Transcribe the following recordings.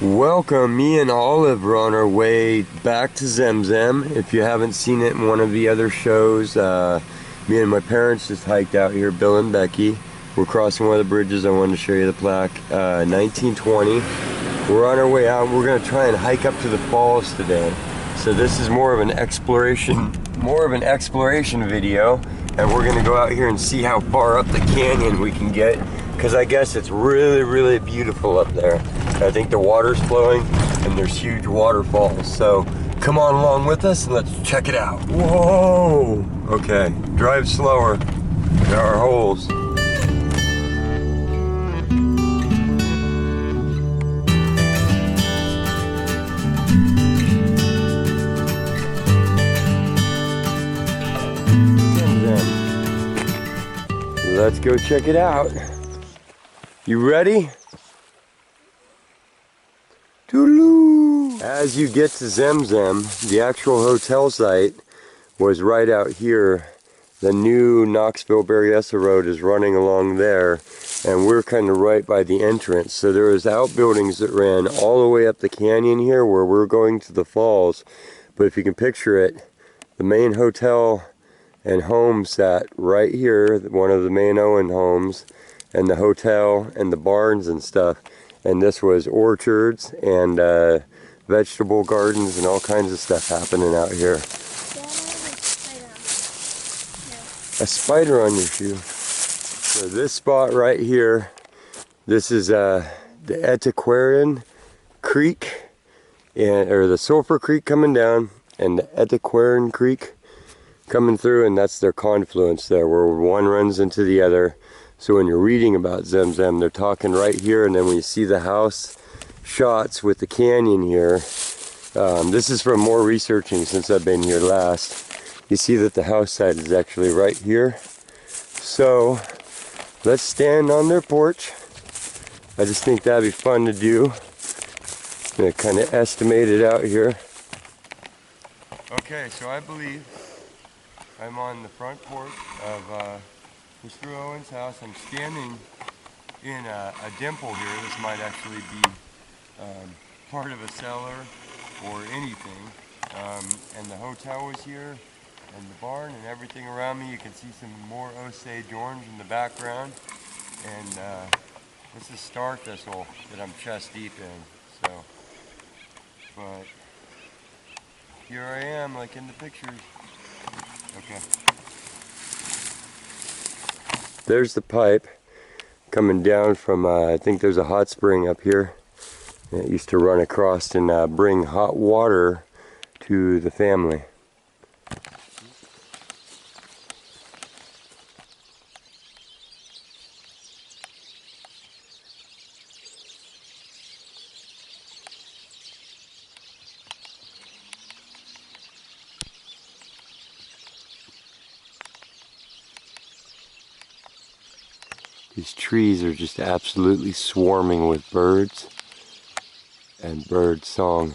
Welcome, me and Olive are on our way back to Zem Zem. If you haven't seen it in one of the other shows, me and my parents just hiked out here, Bill and Becky. We're crossing one of the bridges. I wanted to show you the plaque, 1920. We're on our way out. We're gonna try and hike up to the falls today. So this is more of an exploration video, and we're gonna go out here and see how far up the canyon we can get, because I guess it's really beautiful up there. I think the water's flowing and there's huge waterfalls. So come on along with us and let's check it out. Whoa! Okay, drive slower. There are holes. Let's go check it out. You ready? Toodaloo! As you get to Zem Zem, the actual hotel site was right out here. The new Knoxville-Berryessa Road is running along there, and we're kind of right by the entrance. So there was outbuildings that ran all the way up the canyon here where we're going to the falls. But if you can picture it, the main hotel and home sat right here, one of the main Owen homes, and the hotel and the barns and stuff. And this was orchards and vegetable gardens and all kinds of stuff happening out here. A spider on your shoe. So this spot right here, this is the Etiquarian Creek, or the Sulphur Creek coming down, and the Etiquarian Creek coming through, and that's their confluence there, where one runs into the other. So when you're reading about Zem Zem, they're talking right here, and then when you see the house shots with the canyon here, this is from more researching since I've been here last. You see that the house site is actually right here. So let's stand on their porch. I just think that'd be fun to do. I'm gonna kind of estimate it out here. Okay, so I believe I'm on the front porch of Mr. Owen's house. I'm standing in a dimple here. This might actually be part of a cellar or anything. And the hotel was here, and the barn and everything around me. You can see some more Osage orange in the background. And this is star thistle that I'm chest deep in. So, but here I am, like in the pictures. Okay. There's the pipe coming down from, I think there's a hot spring up here. And it used to run across and bring hot water to the family. These trees are just absolutely swarming with birds and bird song.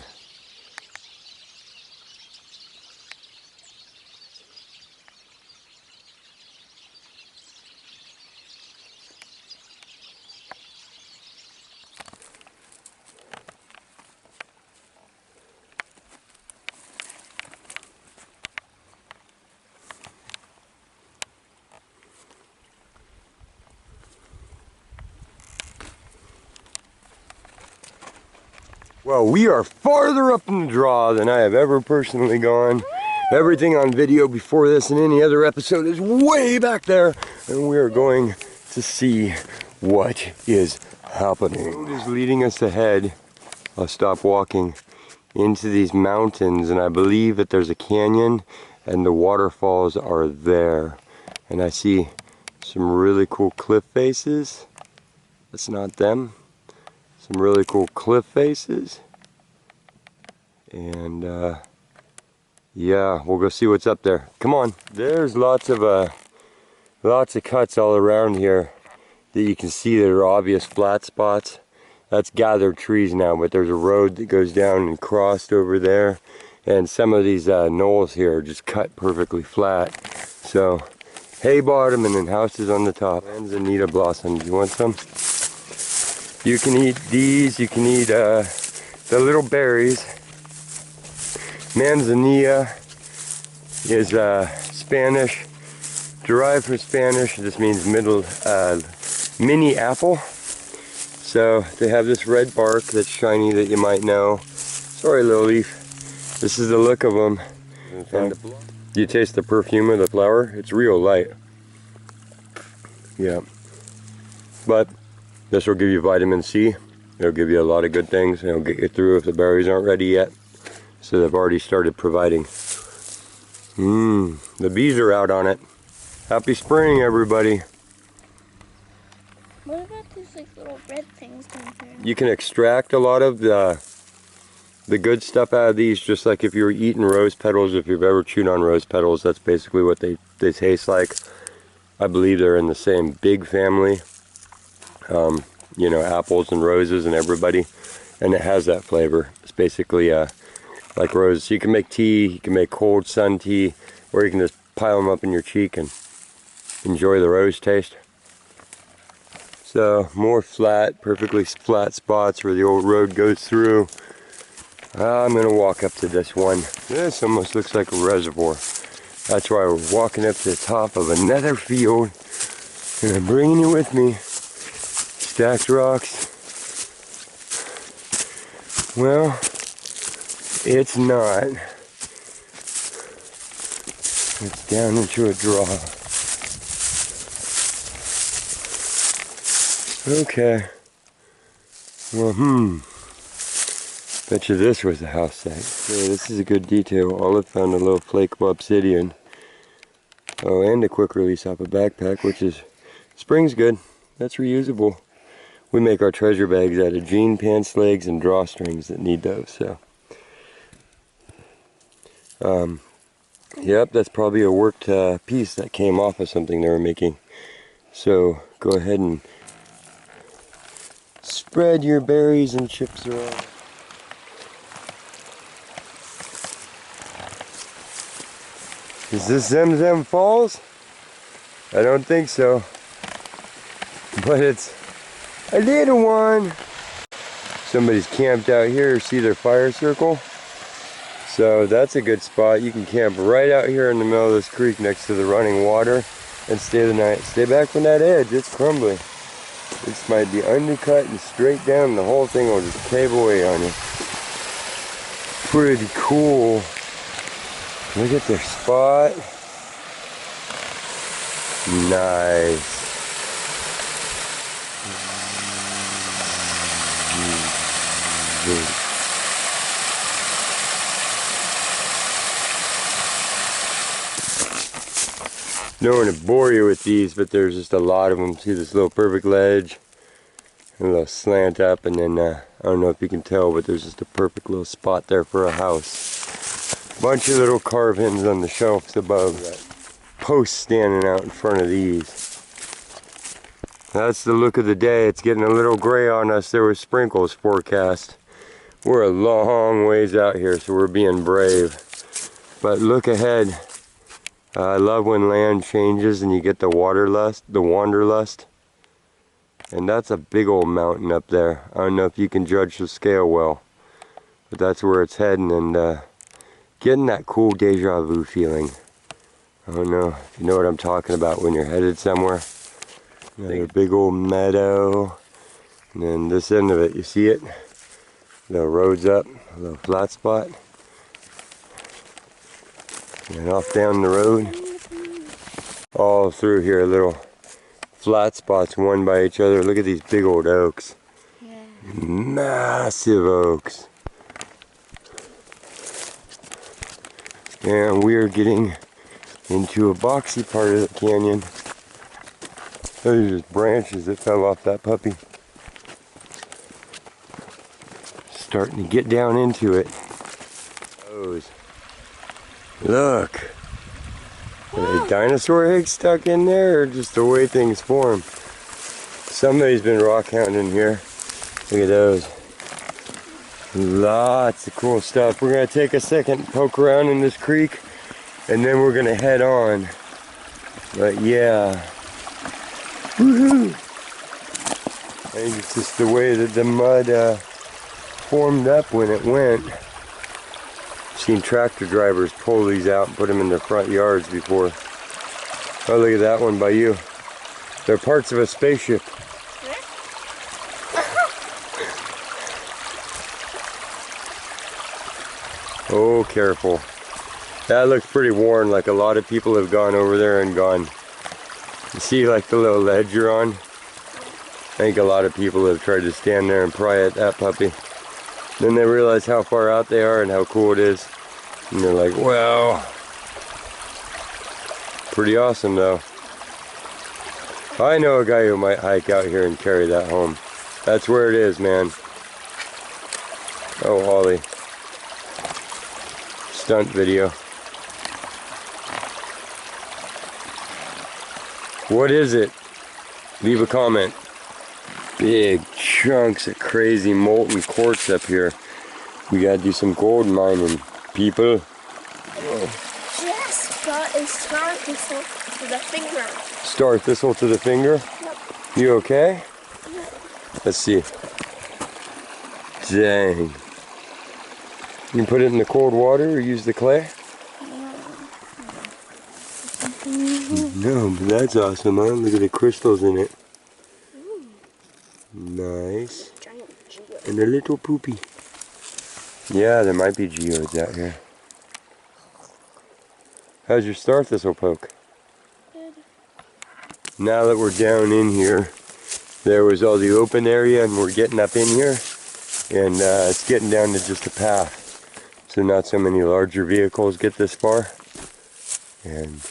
Well, we are farther up in the draw than I have ever personally gone. Everything on video before this and any other episode is way back there, and we are going to see what is happening. The road is leading us ahead. I'll stop walking into these mountains, and I believe that there's a canyon and the waterfalls are there. And I see some really cool cliff faces. That's not them. Some really cool cliff faces, and yeah, we'll go see what's up there. Come on. There's lots of cuts all around here that you can see that are obvious flat spots. That's gathered trees now, but there's a road that goes down and crossed over there, and some of these knolls here are just cut perfectly flat. So hay bottom and then houses on the top. Manzanita blossom. Do you want some? You can eat these. You can eat the little berries. Manzanilla is Spanish, derived from Spanish. This means mini apple. So they have this red bark that's shiny that you might know. Sorry, little leaf. This is the look of them. And you taste the perfume of the flower? It's real light. Yeah. But this will give you vitamin C. It'll give you a lot of good things. It'll get you through if the berries aren't ready yet. So they've already started providing. The bees are out on it. Happy spring, everybody. What about these like little red things down here? You can extract a lot of the good stuff out of these, just like if you were eating rose petals. If you've ever chewed on rose petals, that's basically what they taste like. I believe they're in the same big family. You know, apples and roses and everybody. And it has that flavor. It's basically like roses. You can make tea, you can make cold sun tea, or you can just pile them up in your cheek and enjoy the rose taste. So, more flat, perfectly flat spots where the old road goes through. I'm going to walk up to this one. This almost looks like a reservoir. That's why we're walking up to the top of another field. And I'm bringing you with me. Stacked rocks. Well, it's not. It's down into a draw. Okay. Well, bet you this was a house site. Yeah, this is a good detail. Olive found a little flake of obsidian. Oh, and a quick release off a backpack, which is, spring's good. That's reusable. We make our treasure bags out of jean pants legs and drawstrings that need those, so. Yep, that's probably a worked piece that came off of something they were making. So, go ahead and spread your berries and chips around. Is this Zem Zem Falls? I don't think so. But it's a little one. Somebody's camped out here. See their fire circle? So that's a good spot. You can camp right out here in the middle of this creek next to the running water and stay the night. Stay back from that edge. It's crumbling. This might be undercut and straight down. The whole thing will just cave away on you. Pretty cool. Look at their spot. Nice. Don't want to bore you with these, but there's just a lot of them. See this little perfect ledge, a little slant up, and then I don't know if you can tell, but there's just a perfect little spot there for a house. Bunch of little carvings on the shelves above. Posts standing out in front of these. That's the look of the day. It's getting a little gray on us. There were sprinkles forecast. We're a long ways out here, so we're being brave. But look ahead. I love when land changes and you get the wanderlust. And that's a big old mountain up there. I don't know if you can judge the scale well, but that's where it's heading, and getting that cool deja vu feeling. I don't know if you know what I'm talking about when you're headed somewhere. Another big old meadow. And then this end of it, you see it? The road's up, a little flat spot. And off down the road, all through here, little flat spots, one by each other. Look at these big old oaks. Yeah. Massive oaks. And we're getting into a boxy part of the canyon. Those are just branches that fell off that puppy. Starting to get down into it. Those. Look, are there dinosaur eggs stuck in there, or just the way things form? Somebody's been rock hounding here. Look at those. Lots of cool stuff. We're going to take a second, poke around in this creek, and then we're going to head on. But yeah. Woohoo! I think it's just the way that the mud formed up when it went. Seen tractor drivers pull these out and put them in their front yards before. Oh, look at that one by you. They're parts of a spaceship. Oh, careful. That looks pretty worn, like a lot of people have gone over there and gone. You see like the little ledge you're on? I think a lot of people have tried to stand there and pry at that puppy. Then they realize how far out they are and how cool it is. And they're like, wow. Pretty awesome though. I know a guy who might hike out here and carry that home. That's where it is, man. Oh, Holly. Stunt video. What is it? Leave a comment. Big chunks of crazy molten quartz up here. We gotta do some gold mining, people. Just got a star thistle to the finger. Star thistle to the finger? Yep. You okay? Yep. Let's see. Dang. You can put it in the cold water or use the clay? No, but that's awesome, huh? Look at the crystals in it. Nice. Giant geode. And a little poopy. Yeah, there might be geodes out here. How's your star thistle poke? Good. Now that we're down in here, there was all the open area and we're getting up in here. And it's getting down to just a path. So not so many larger vehicles get this far. And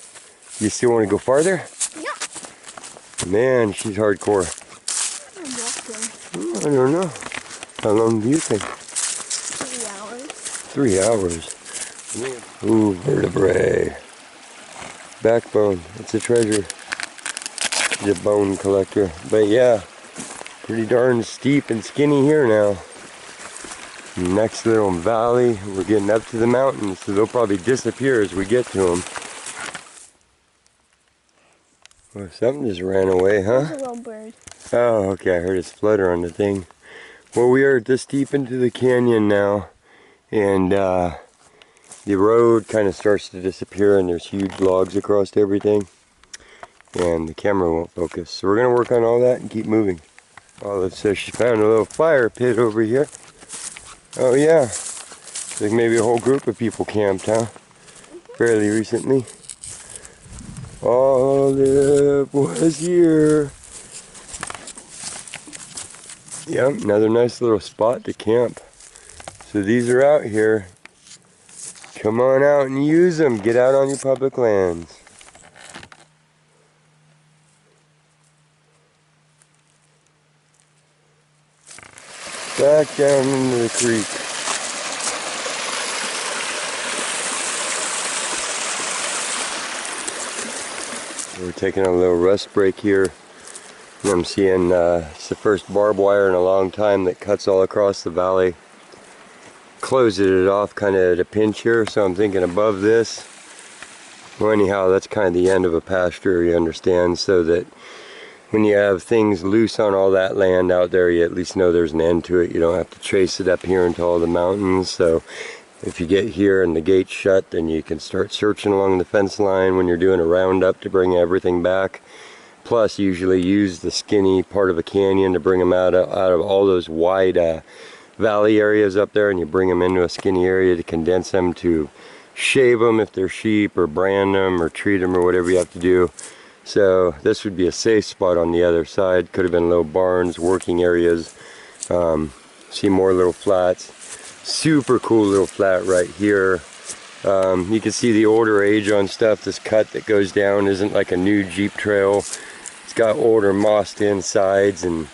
you still want to go farther? Yeah. Man, she's hardcore. I'm walking. I don't know. How long do you think? 3 3 hours. hours. Ooh, vertebrae. Backbone. It's a treasure. He's a bone collector. But yeah, pretty darn steep and skinny here now. Next little valley, we're getting up to the mountains, so they'll probably disappear as we get to them. Oh, something just ran away, huh? There's a little bird. Oh, okay, I heard its flutter on the thing. Well, we are this deep into the canyon now, and the road kind of starts to disappear, and there's huge logs across everything, and the camera won't focus. So we're going to work on all that and keep moving. Oh, it says she found a little fire pit over here. Oh yeah, like maybe a whole group of people camped, huh? Fairly recently. Olive was here. Yep, another nice little spot to camp. So these are out here. Come on out and use them. Get out on your public lands. Back down into the creek. We're taking a little rest break here. And I'm seeing it's the first barbed wire in a long time that cuts all across the valley. Closes it off kind of at a pinch here, so I'm thinking above this. Well, anyhow, that's kind of the end of a pasture, you understand, so that when you have things loose on all that land out there, you at least know there's an end to it. You don't have to chase it up here into all the mountains. So if you get here and the gate's shut, then you can start searching along the fence line when you're doing a roundup to bring everything back. Plus, usually use the skinny part of a canyon to bring them out of all those wide valley areas up there, and you bring them into a skinny area to condense them, to shave them if they're sheep, or brand them, or treat them, or whatever you have to do. So this would be a safe spot on the other side. Could have been little barns, working areas. See more little flats. Super cool little flat right here. You can see the older age on stuff. This cut that goes down isn't like a new Jeep trail. It's got older mossed in sides, and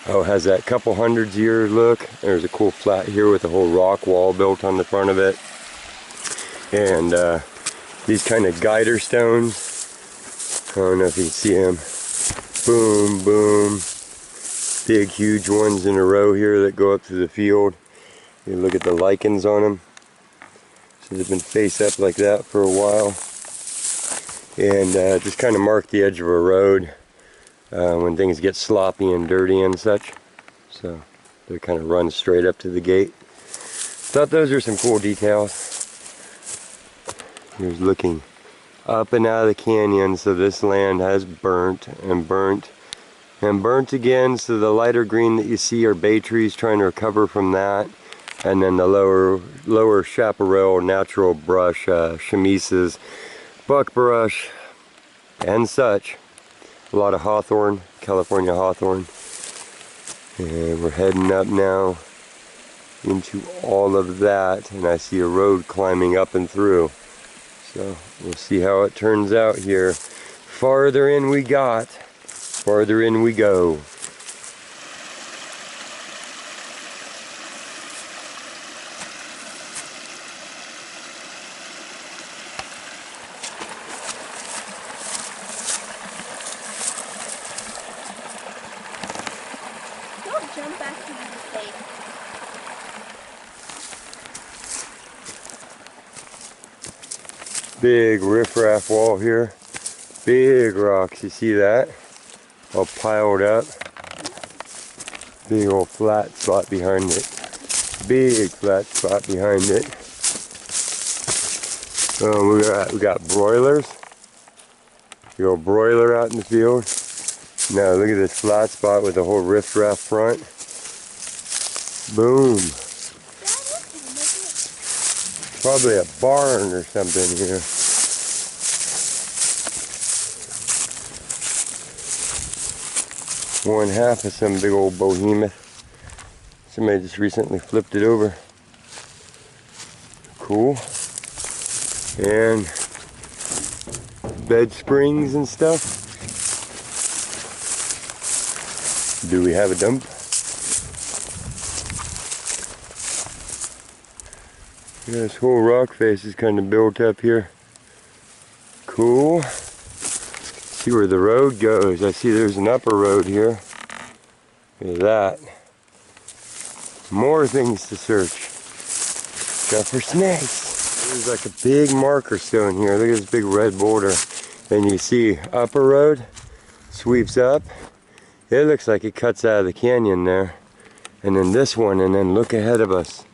has that couple hundreds year look. There's a cool flat here with a whole rock wall built on the front of it. And these kind of guider stones. I don't know if you can see them. Boom, boom. Big, huge ones in a row here that go up to the field. You look at the lichens on them. So they've been face up like that for a while. And just kind of mark the edge of a road when things get sloppy and dirty and such. So They kind of run straight up to the gate. Thought those are some cool details. Here's looking up and out of the canyon, so this land has burnt and burnt and burnt again. So the lighter green that you see are bay trees trying to recover from that, and then the lower chaparral natural brush, chemises, buckbrush, and such. A lot of hawthorn, California hawthorn, and we're heading up now into all of that, and I see a road climbing up and through. So we'll see how it turns out here. Farther in we got, farther in we go. Don't jump back into the cave. Big riffraff wall here. Big rocks, you see that? All piled up. Big old flat spot behind it. Big flat spot behind it. We got broilers. Big old broiler out in the field. Now look at this flat spot with the whole riffraff front. Boom. Probably a barn or something here. One half of some big old behemoth. Somebody just recently flipped it over. Cool. And bed springs and stuff. Do we have a dump? Yeah, this whole rock face is kind of built up here. Cool. See where the road goes. I see there's an upper road here. Look at that. More things to search. Check for snakes. There's like a big marker stone here. Look at this big red border. And you see upper road sweeps up. It looks like it cuts out of the canyon there. And then this one, and then look ahead of us.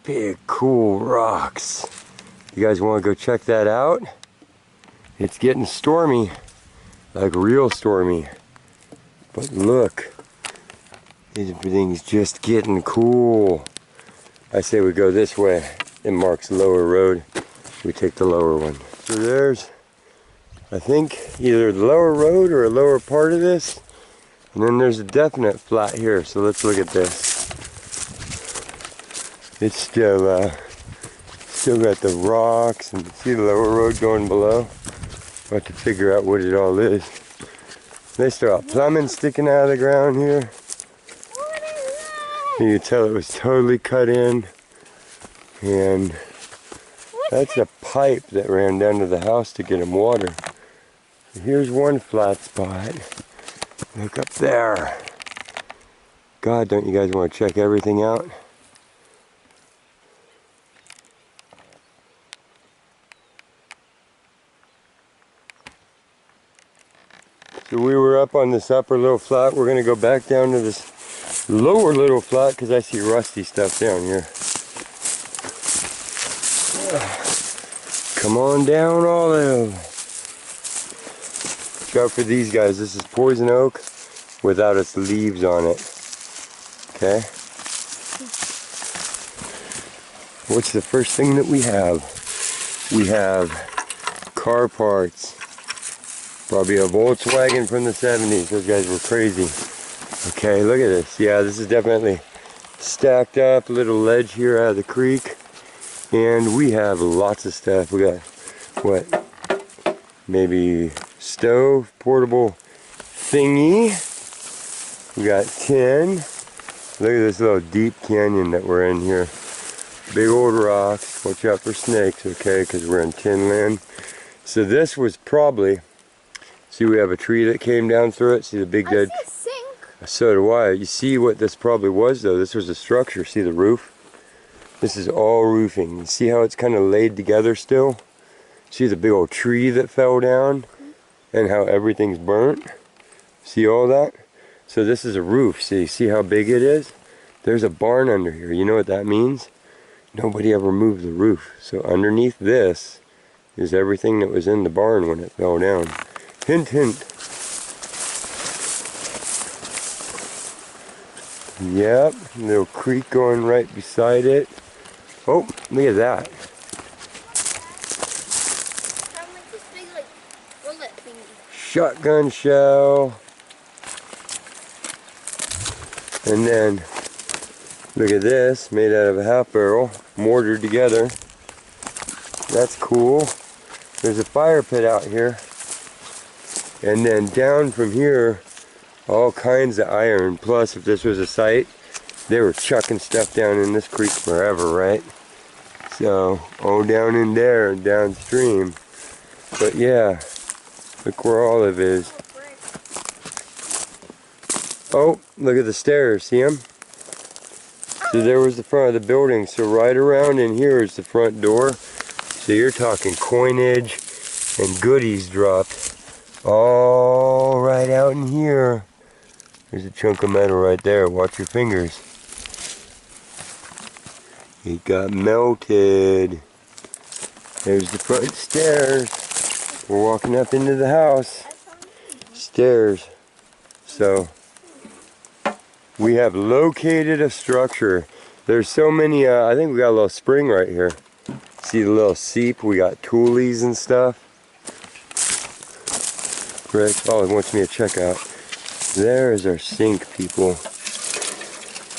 Big cool rocks. You guys want to go check that out? It's getting stormy. Like real stormy. But look. Everything's just getting cool. I say we go this way. It marks lower road. We take the lower one. So there's, I think, either the lower road or a lower part of this. And then there's a definite flat here. So let's look at this. It's still got the rocks, and see the lower road going below. We'll have to figure out what it all is. They still got plumbing sticking out of the ground here. You can tell it was totally cut in. And that's a pipe that ran down to the house to get them water. Here's one flat spot. Look up there. God, don't you guys want to check everything out? So we were up on this upper little flat. We're going to go back down to this lower little flat because I see rusty stuff down here. Come on down, Olive. Watch out for these guys. This is poison oak without its leaves on it. Okay? What's the first thing that we have? We have car parts. Probably a Volkswagen from the 70s. Those guys were crazy. Okay, look at this. Yeah, this is definitely stacked up. Little ledge here out of the creek. And we have lots of stuff. We got, what, maybe stove, portable thingy. We got tin. Look at this little deep canyon that we're in here. Big old rocks. Watch out for snakes, okay, because we're in tin land. So this was probably, see we have a tree that came down through it. See the big dead. I see a sink. So do I. You see what this probably was though? This was a structure. See the roof? This is all roofing. You see how it's kind of laid together still? See the big old tree that fell down? And how everything's burnt? See all that? So this is a roof. See how big it is? there's a barn under here. You know what that means? Nobody ever moved the roof. So underneath this is everything that was in the barn when it fell down. Hint, hint. Yep, little creek going right beside it. Oh, look at that. Sound like this big, like, bullet thingy. Shotgun shell. And then, look at this, made out of a half barrel, mortared together. That's cool. There's a fire pit out here. And then down from here, all kinds of iron. Plus, if this was a site, they were chucking stuff down in this creek forever, right? So, all down in there and downstream. But yeah, look where Olive is. Oh, look at the stairs, see them? So there was the front of the building. So right around in here is the front door. So you're talking coinage and goodies dropped all right out in here. There's a chunk of metal right there. Watch your fingers. It got melted. There's the front stairs. We're walking up into the house. Stairs. So we have located a structure. There's so many, I think we got a little spring right here. See the little seep? We got toolies and stuff. Greg, oh, he wants me to check out. There is our sink, people.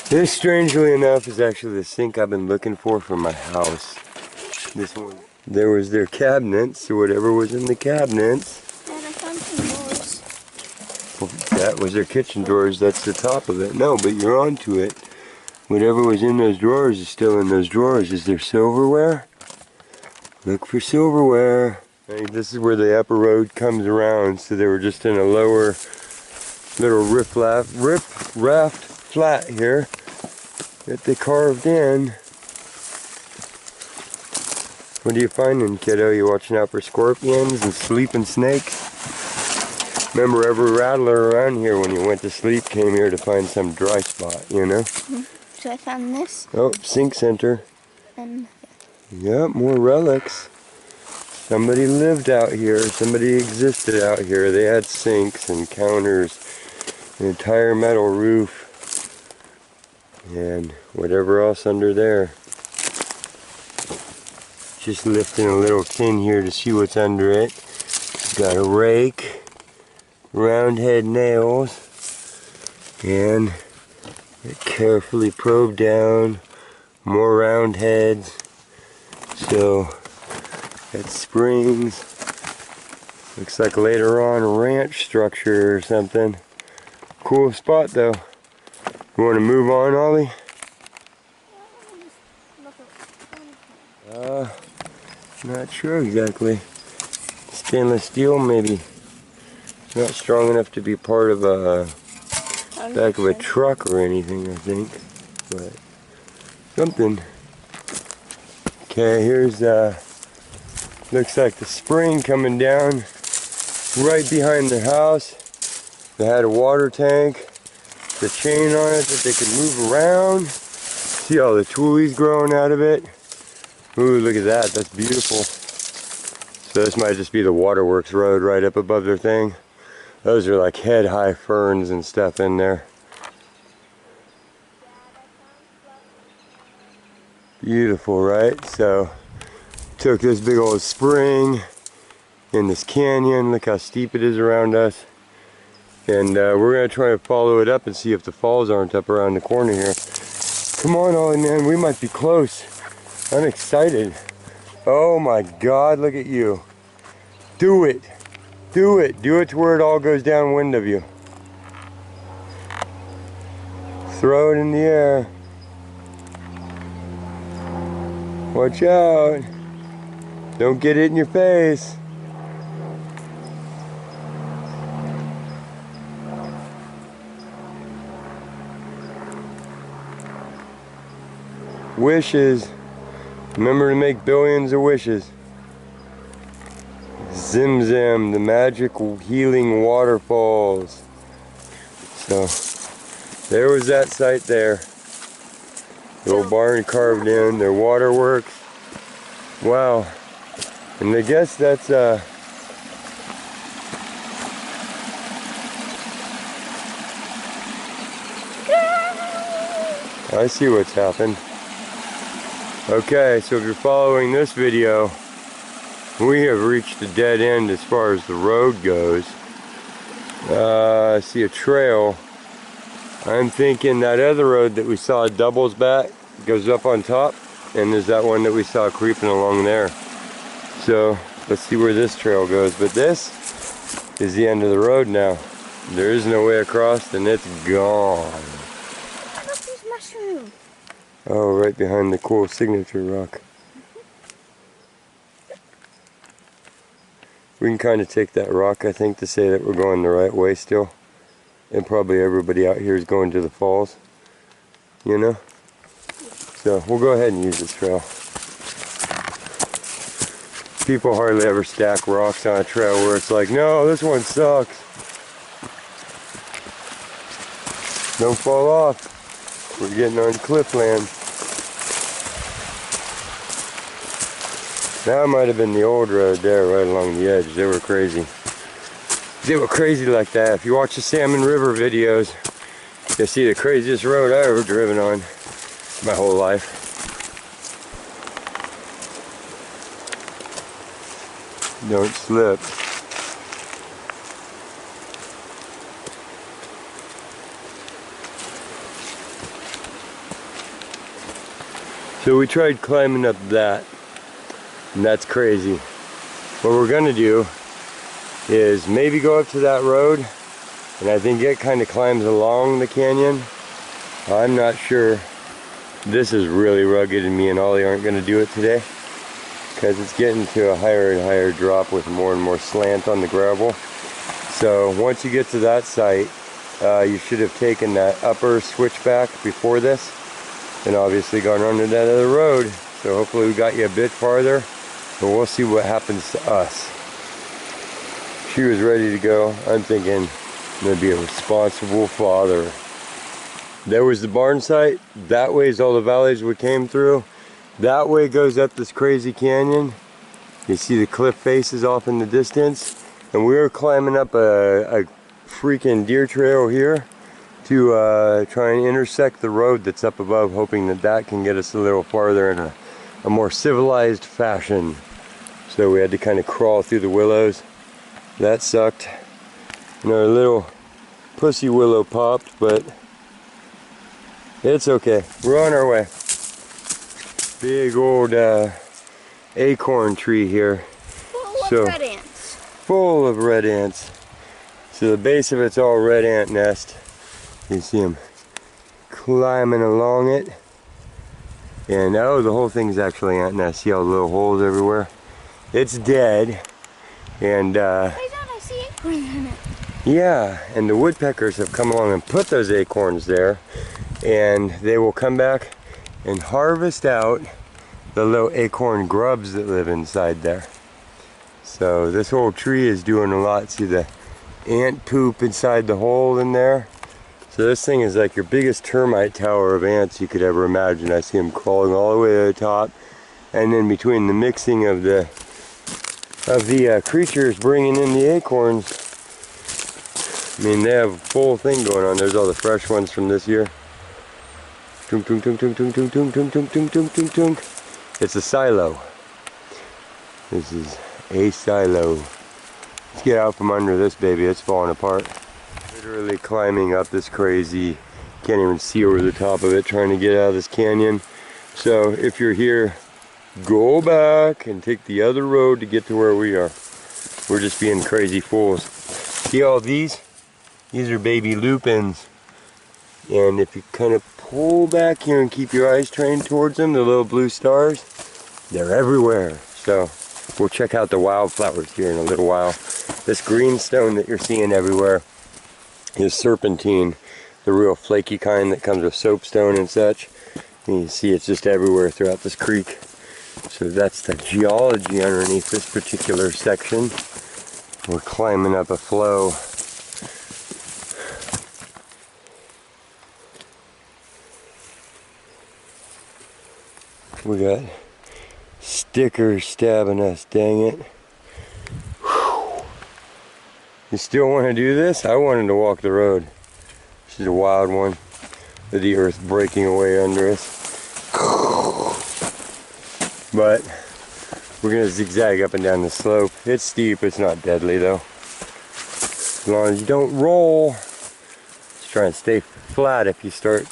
This, strangely enough, is actually the sink I've been looking for my house. This one. There was their cabinets, so whatever was in the cabinets. And I found some doors. Well, that was their kitchen drawers, that's the top of it. No, but you're onto it. Whatever was in those drawers is still in those drawers. Is there silverware? Look for silverware. Hey, this is where the upper road comes around, so they were just in a lower little riff-raff flat here that they carved in. What are you finding, kiddo? You watching out for scorpions and sleeping snakes? Remember, every rattler around here when you went to sleep came here to find some dry spot, you know? So I found this. Oh, sink center. And Yep, more relics. Somebody lived out here. Somebody existed out here. They had sinks and counters, an entire metal roof, and whatever else under there. Just lifting a little tin here to see what's under it. Got a rake, round head nails, and carefully probed down, more round heads. So that springs. Looks like later on a ranch structure or something. Cool spot though. You want to move on, Ollie? Not sure exactly. Stainless steel maybe. Not strong enough to be part of a back of a truck or anything, I think. But something. Okay, here's looks like the spring coming down right behind their house. They had a water tank, the chain on it that they could move around. See all the toolies growing out of it. Ooh, look at that, that's beautiful. So this might just be the waterworks road right up above their thing. Those are like head-high ferns and stuff in there. Beautiful, right? So, took this big old spring in this canyon. Look how steep it is around us. And we're going to try and follow it up and see if the falls aren't up around the corner here. Come on, Ollie, man, we might be close. I'm excited. Oh my God, look at you. Do it. Do it. Do it to where it all goes downwind of you. Throw it in the air. Watch out. Don't get it in your face. Wishes. Remember to make billions of wishes. Zem Zem, the magic healing waterfalls. So, there was that site there. Little barn carved in, their waterworks. Wow. And I guess that's I see what's happened. Okay, so if you're following this video, we have reached a dead end as far as the road goes. I see a trail. I'm thinking that other road that we saw doubles back goes up on top, and there's that one that we saw creeping along there. So let's see where this trail goes. But this is the end of the road now. There is no way across, and it's gone. Look at these mushrooms. Oh, right behind the cool signature rock. We can kind of take that rock, I think, to say that we're going the right way still. And probably everybody out here is going to the falls, you know? So we'll go ahead and use this trail. People hardly ever stack rocks on a trail where it's like, no, this one sucks. Don't fall off. We're getting on cliff land. That might have been the old road there right along the edge. They were crazy. They were crazy like that. If you watch the Salmon River videos, you'll see the craziest road I ever driven on my whole life. Don't slip. So we tried climbing up that, and that's crazy. What we're gonna do is maybe go up to that road, and I think it kind of climbs along the canyon. I'm not sure. This is really rugged, and me and Ollie aren't going to do it today because it's getting to a higher and higher drop with more and more slant on the gravel. So once you get to that site, you should have taken that upper switchback before this and obviously gone under that other road. So hopefully we got you a bit farther, but we'll see what happens to us. She was ready to go. I'm thinking I'm going to be a responsible father. There was the barn site. That way is all the valleys we came through. That way goes up this crazy canyon. You see the cliff faces off in the distance. And we were climbing up a freaking deer trail here to try and intersect the road that's up above, hoping that that can get us a little farther in a more civilized fashion. So we had to kind of crawl through the willows. That sucked. And our little pussy willow popped, but it's okay. We're on our way. Big old acorn tree here. Full of red ants. Full of red ants. So the base of it's all red ant nest. You see them climbing along it. And oh, the whole thing's actually ant nest. See all the little holes everywhere? It's dead. And I see acorns in it. yeah, and the woodpeckers have come along and put those acorns there, and they will come back and harvest out the little acorn grubs that live inside there. So this whole tree is doing a lot. See the ant poop inside the hole in there? So this thing is like your biggest termite tower of ants you could ever imagine. I see them crawling all the way to the top, and then between the mixing of the creatures bringing in the acorns, I mean, they have a full thing going on. There's all the fresh ones from this year. Tung, tung, tung, tung, tung, tung, tung, tung, tung, tung, tung, tung, tung. It's a silo. This is a silo. Let's get out from under this baby. It's falling apart. Literally climbing up this crazy, can't even see over the top of it, trying to get out of this canyon. So if you're here, go back and take the other road to get to where we are. We're just being crazy fools. See all these? These are baby lupins. And if you kind of pull back here and keep your eyes trained towards them, the little blue stars, they're everywhere. So we'll check out the wildflowers here in a little while. This green stone that you're seeing everywhere is serpentine, the real flaky kind that comes with soapstone and such. And you see it's just everywhere throughout this creek. So that's the geology underneath this particular section. We're climbing up a flow. We got stickers stabbing us, dang it. Whew. You still want to do this? I wanted to walk the road. This is a wild one with the earth breaking away under us. But we're going to zigzag up and down the slope. It's steep, it's not deadly though. As long as you don't roll. Just try and stay flat. If you start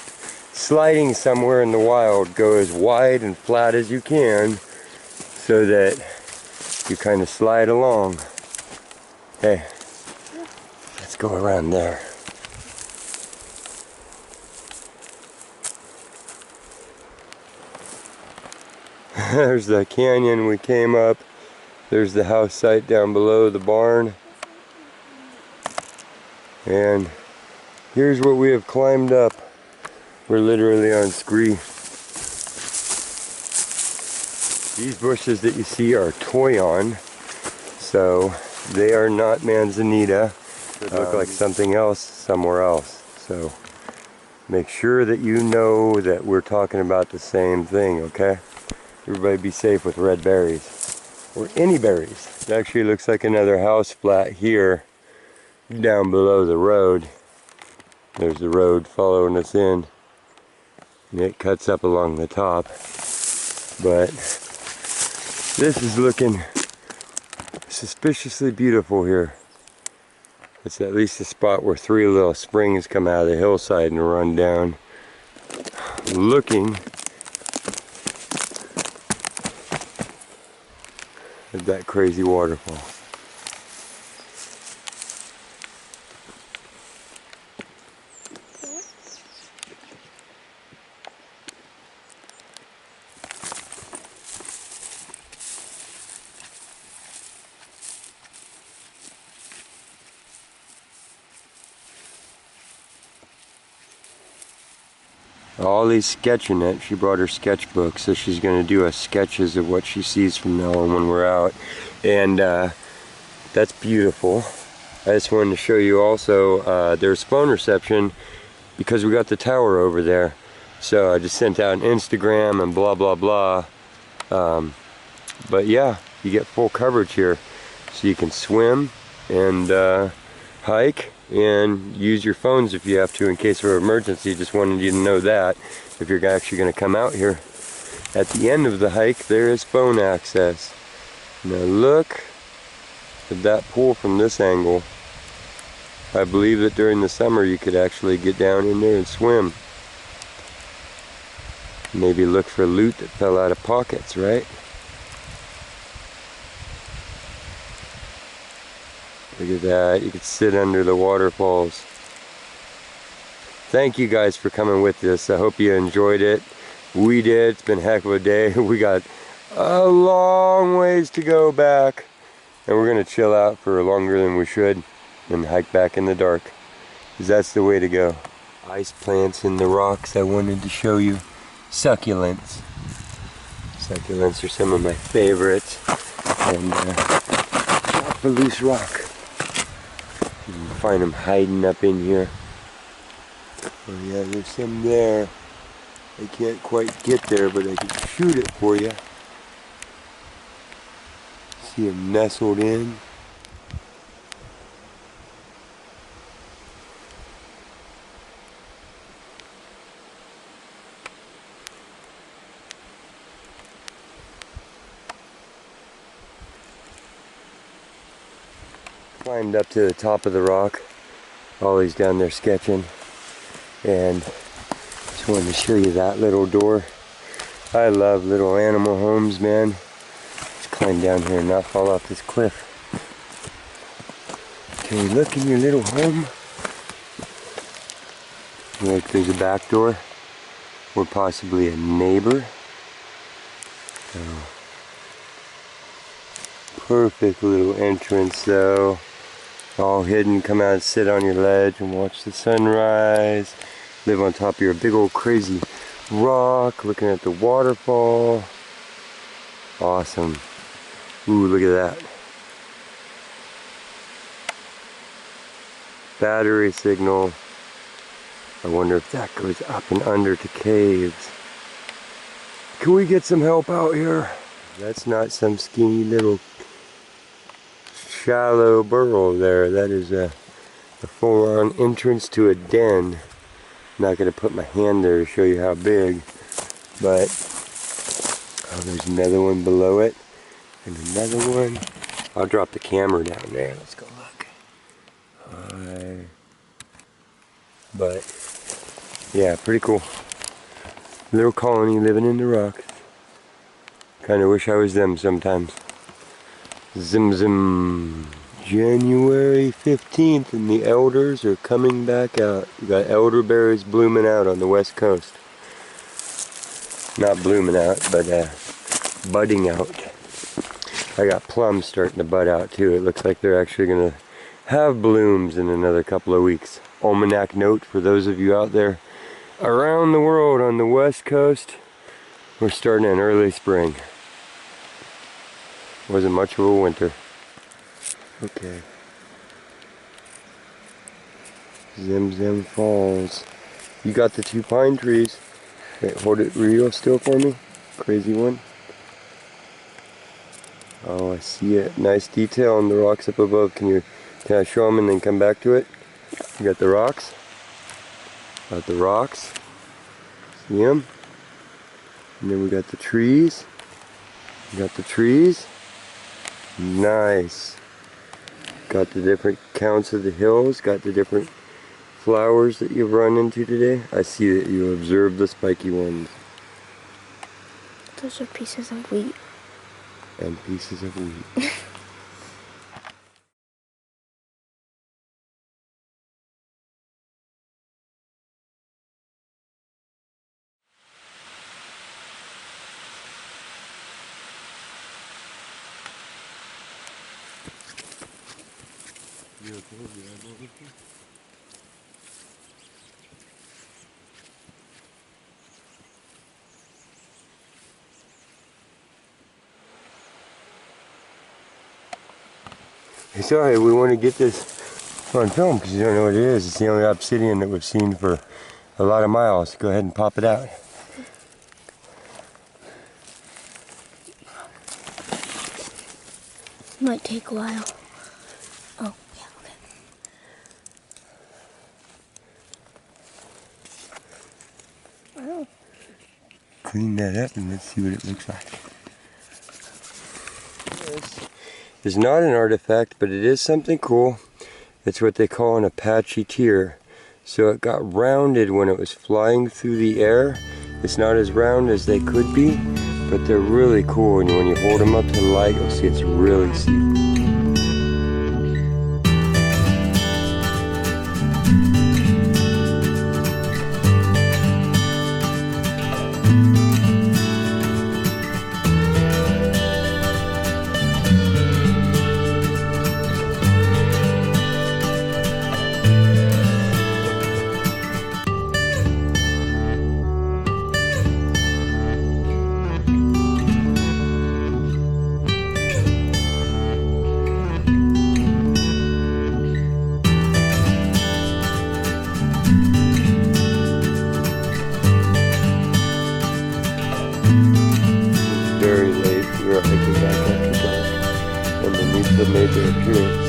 sliding somewhere in the wild, go as wide and flat as you can so that you kind of slide along. Hey, let's go around there. There's the canyon we came up. There's the house site down below the barn. And here's what we have climbed up. We're literally on scree. These bushes that you see are toyon, so they are not manzanita. They look like something else somewhere else. So make sure that you know that we're talking about the same thing, okay? Everybody be safe with red berries, or any berries. It actually looks like another house flat here, down below the road. There's the road following us in. And it cuts up along the top. But this is looking suspiciously beautiful here. It's at least a spot where 3 little springs come out of the hillside and run down. Looking at that crazy waterfall. Ollie's sketching it. She brought her sketchbook, so she's going to do us sketches of what she sees from now on when we're out. And that's beautiful. I just wanted to show you also, there's phone reception because we got the tower over there. So I just sent out an Instagram and blah blah blah. But yeah, you get full coverage here. So you can swim and hike and use your phones if you have to in case of an emergency. Just wanted you to know that if you're actually going to come out here. At the end of the hike there is phone access. Now look at that pool from this angle. I believe that during the summer you could actually get down in there and swim. Maybe look for loot that fell out of pockets, right? Look at that, you could sit under the waterfalls. Thank you guys for coming with this. I hope you enjoyed it. We did. It's been a heck of a day. We got a long ways to go back. And we're going to chill out for longer than we should and hike back in the dark. Because that's the way to go. Ice plants in the rocks I wanted to show you. Succulents. Succulents are some of my favorites. And drop a loose rock. You can find them hiding up in here. Oh yeah, there's some there. I can't quite get there, but I can shoot it for you. See them nestled in. Climbed up to the top of the rock. Ollie's down there sketching. And just wanted to show you that little door. I love little animal homes, man. Just climb down here and not fall off this cliff. Can you look in your little home? Like there's a back door. Or possibly a neighbor. Oh. Perfect little entrance though. All hidden. Come out and sit on your ledge and watch the sunrise. Live on top of your big old crazy rock, looking at the waterfall. Awesome. Ooh, look at that. Battery signal. I wonder if that goes up and under to caves. can we get some help out here? That's not some skinny little shallow burrow there. That is a full-on entrance to a den. I'm not going to put my hand there to show you how big, but oh, there's another one below it, and another one. I'll drop the camera down there. Let's go look. Hi. But yeah, pretty cool. Little colony living in the rocks. Kind of wish I was them sometimes. Zem Zem. January 15th, and the elders are coming back out. We got elderberries blooming out on the west coast. Not blooming out, but budding out. I got plums starting to bud out too. It looks like they're actually going to have blooms in another couple of weeks. Almanac note for those of you out there around the world on the west coast. We're starting an early spring. Wasn't much of a winter. Okay. Zem Zem Falls. You got the 2 pine trees. Wait, hold it real still for me. Crazy one. Oh, I see it. Nice detail on the rocks up above. Can I show them and then come back to it? You got the rocks. Got the rocks. See them? And then we got the trees. We got the trees. Nice. Got the different counts of the hills, got the different flowers that you've run into today. I see that you observed the spiky ones. Those are pieces of wheat. And pieces of wheat. You okay? You have everything? It's alright, we want to get this on film because you don't know what it is. It's the only obsidian that we've seen for a lot of miles. Go ahead and pop it out. Might take a while. Oh, yeah, okay. Wow. Clean that up and let's see what it looks like. It's not an artifact, but it is something cool. It's what they call an Apache tear. So it got rounded when it was flying through the air. It's not as round as they could be, but they're really cool. And when you hold them up to the light, you'll see it's really see. Very late, we are hiking back after dark, and the Nisa made their appearance.